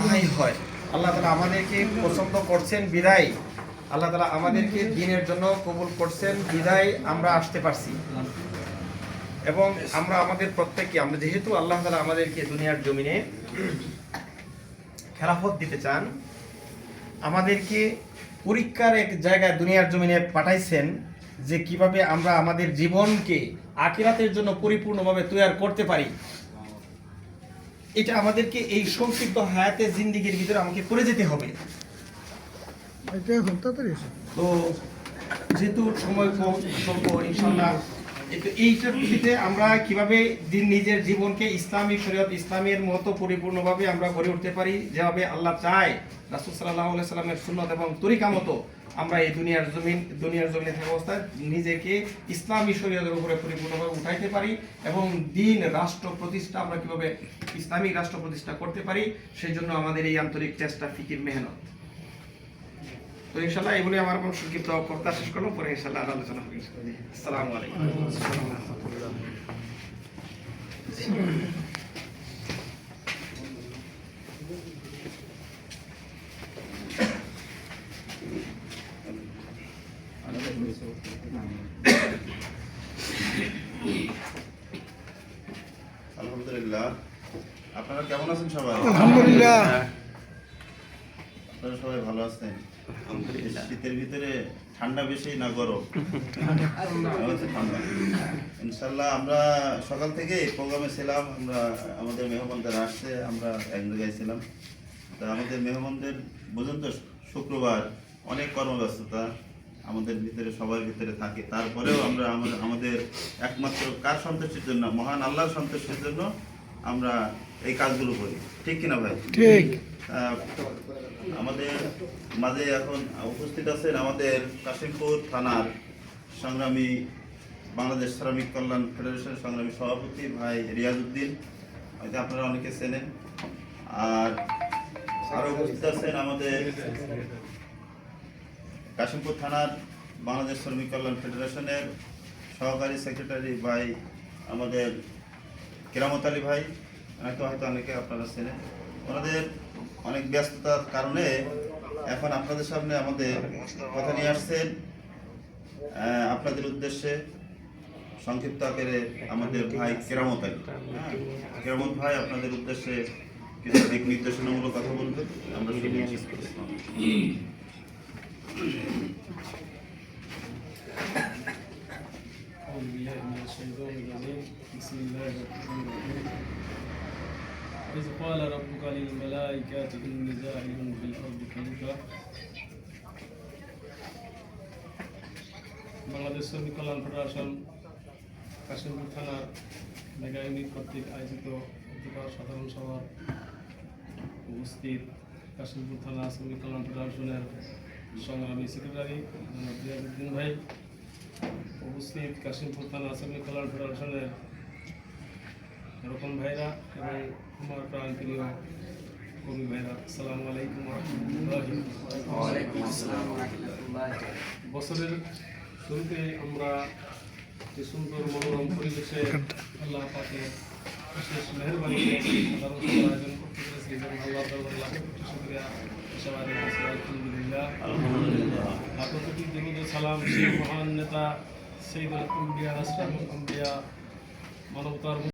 তাই হয়। আল্লাহ তাআলা আমাদেরকে পছন্দ করছেন বিদায়, আল্লাহ তাআলা আমাদেরকে দ্বীনের জন্য কবুল করছেন বিদায় আমরা আসতে পারছি। এবং আমরা আমাদের প্রত্যেককে, আমরা যেহেতু আল্লাহ তাআলা আমাদেরকে দুনিয়ার জমিনে খেলাফত দিতে চান, আমাদেরকে পরীক্ষার এক জায়গায় দুনিয়ার জমিনে পাঠাইছেন যে কিভাবে আমরা আমাদের জীবনকে আখিরাতের জন্য পরিপূর্ণভাবে তৈরি করতে পারি। এটা আমাদেরকে এই সংক্ষিপ্ত হায়াতে জিন্দেগির ভিতরে আমাকে করে যেতে হবে। তো যেহেতু সময় কম স্বল্প, ইনশাআল্লাহ এইটার ভিত্তিতে আমরা কিভাবে নিজের জীবনকে ইসলামী শরীয়ত ইসলামের মতো পরিপূর্ণভাবে আমরা গড়ে উঠতে পারি, যেভাবে আল্লাহ চায়, রাসূল সাল্লাল্লাহু আলাইহি সাল্লামের সুন্নাত এবং তরিকা মতো আমরা এই দুনিয়ার জমিনে থাকা অবস্থায় নিজেকে ইসলামী শরীয়তের উপরে পরিপূর্ণভাবে উঠাইতে পারি এবং দ্বীন রাষ্ট্র প্রতিষ্ঠা, আমরা কিভাবে ইসলামিক রাষ্ট্র প্রতিষ্ঠা করতে পারি, সেই জন্য আমাদের এই আন্তরিক চেষ্টা, ফিকির, মেহনত। তো ইনশাআল্লাহ এগুলি আমার সংক্ষিপ্ত বক্তব্য শেষ করলাম, পরে ইনশাআল্লাহ আলোচনা হবে। আসসালামু আলাইকুম। আলহামদুলিল্লাহ, আপনারা কেমন আছেন সবাই? আলহামদুলিল্লাহ। আপনারা সবাই ভালো আছেন? শীতের ভিতরে ঠান্ডা বেশি না গরম? ঠান্ডা। ইনশাল্লাহ আমরা সকাল থেকে প্রোগ্রামে ছিলাম, আমরা আমাদের মেহমানদের আসছে, আমরা এক জায়গায় ছিলাম। তা আমাদের মেহমানদের বুঝুন তো, শুক্রবার অনেক কর্মব্যস্ততা আমাদের ভিতরে, সবার ভিতরে থাকে। তারপরেও আমরা আমাদের একমাত্র কার সন্তুষ্টির জন্য, মহান আল্লাহর সন্তুষ্টির জন্য আমরা এই কাজগুলো করি। ঠিক কিনা ভাই? ঠিক। আমাদের মাঝে এখন উপস্থিত আছেন আমাদের কাশিমপুর থানার সংগ্রামী বাংলাদেশ শ্রমিক কল্যাণ ফেডারেশনের সংগ্রামী সভাপতি ভাই রিয়াজউদ্দিন, হয়তো আপনারা অনেকে চেনেন। আর আরও উপস্থিত আছেন আমাদের কাশিমপুর থানার বাংলাদেশ শ্রমিক কল্যাণ ফেডারেশনের সহকারী সেক্রেটারি ভাই আমাদের কেরামত আলী ভাই, এনাকে হয়তো অনেকে আপনারা চেনেন। ওনাদের অনেক ব্যস্ততার কারণে এখন আপনাদের সামনে আমাদের কথা নিয়ে আসছেন। আপনাদের উদ্দেশ্যে সংক্ষিপ্ত আকারে আমাদের ভাই কেরামত আলী, কেরামত ভাই আপনাদের উদ্দেশ্যে কিছু দিক নির্দেশনামূলক কথা বলবেন, আমরা শুনে। إذ قال ربك للملائكة إني جاعل في الأرض خليفة। বাংলাদেশ শ্রমিক কল্যাণ ফেডারেশন কাশিমপুর থানার মেগা ইউনিট কর্তৃক আয়োজিত সাধারণ সভার উপস্থিত কাশিমপুর থানা শ্রমিক কল্যাণ ফেডারেশনের সংগ্রামী সেক্রেটারি রিয়াজউদ্দিন ভাই, উপস্থিত কাশিমপুর থানা শ্রমিক কল্যাণ ফেডারেশনের রকম ভাইরা এবং আমার প্রাণপ্রিয় কবি ভাইরা, আসসালামু আলাইকুম ওয়া রাহমাতুল্লাহ। বছরের শুরুতে আমরা যে সুন্দর মনোরম পরিবেশে আল্লাহ পাকের বিশেষ মেহরবানি আয়োজন করতে পেরেছি এবং আল্লাহ দরবারে লাখ কোটি শুকরিয়া, সবাই আলহামদুলিল্লাহ। আপনার প্রতি দরুদ ও সালাম সেই মহান নেতা সৈয়দুল আম্বিয়া, আশরাফুল আম্বিয়া, মানবতার